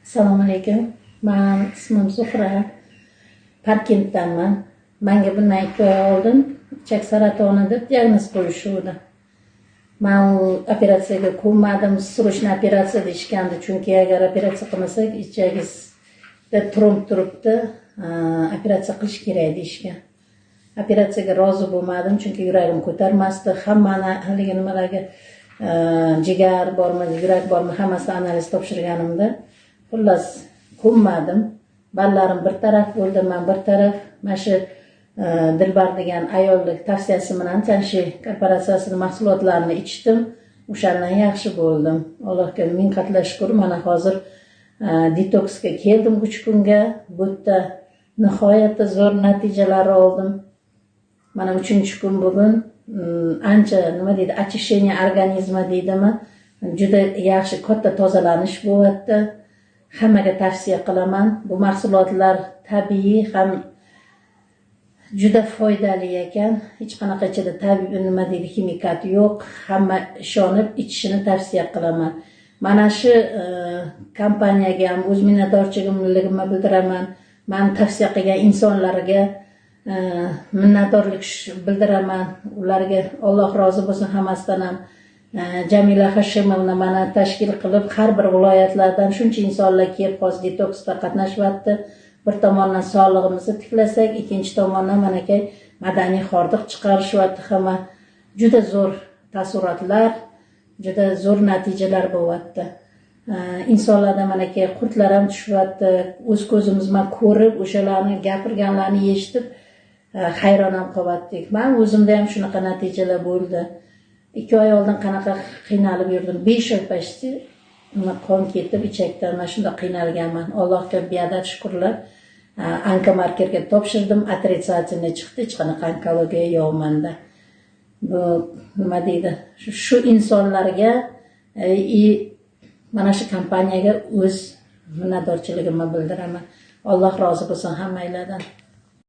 Assalomu alaykum. Men ismim Zuhra. Parkentdanman. Menga bundan 2 oy oldin ichak saratoni deb diagnoz qo'yishdi. Men operatsiyaga ko'nmadim, srochniy operatsiya deyishgandi, chunki agar operatsiya qilmasak ichagingizda tromb turibdi, operatsiya qilish kerak deyishgan. Operatsiyaga rozi bo'lmadim, chunki yuragim ko'tarmasdi. Hammani haligi nimalarga jigar bormi, yurak bormi, hammasini analiz topshirganimda xullas ko'nmadim. Ballarim bir taraf bo'ldi, men bir taraf. Mana shu Dilbar degan ayollik tavsiyasi bilan Chanshi korporatsiyasining mahsulotlarini ichdim. O'shandan yaxshi bo'ldim. Allohga ming qatla shukr. Mana hozir detoksga keldim 3 kunga. Bu yerda nihoyatda zo'r natijalar oldim. Mana 3-kun bugun ancha nima deydi, очищение organizma deydimi? Juda yaxshi katta tozalanish bo'lyapti. Hammaga tavsiya qilaman. Bu mahsulotlar tabiiy ham juda foydali ekan. Hech qanaqa ichida tabiiy nima deydi, ximikat yo'q. Hamma ishonib ichishini tavsiya qilaman. Mana shu kompaniyaga ham o'z minnatdorchiligimni bildiraman. Men tavsiya qilgan insonlarga minnatdorlik bildiraman. Ularga Alloh rozi bo'lsin hammasidan ham. Jamila Hashimovna mana tashkil qilib, har bir viloyatlardan shuncha insonlar kelib hozir detoksda qatnashyapti. Bir tomondan sog'lig'imizni tiklasak, ikkinchi tomondan manakay madaniy hordiq chiqarishyapti. Hamma juda zo'r taassurotlar, juda zo'r natijalar bo'lyapti. Insonlarda manakay qurtlar ham tushyapti. O'z ko'zimiz bilan ko'rib, o'shalarni gapirganlarni eshitib hayron ham qolyaptik. Men o'zimda ham shunaqa natijalar bo'ldi. 2 oy oldin qanaqa qiynalib yurdim. 5 oy pashti qon ketib ichakdan mana shunda qiynalganman. Allohga beadad shukrlar. Onkomarkerga topshirdim, отрицательный chiqdi, hech qanaqa onkologiya yo'q menda. Bu nima deydi? Shu insonlarga mana shu kompaniyaga o'z minnatdorchiligimni bildiraman. Alloh rozi bo'lsin hammanglardan.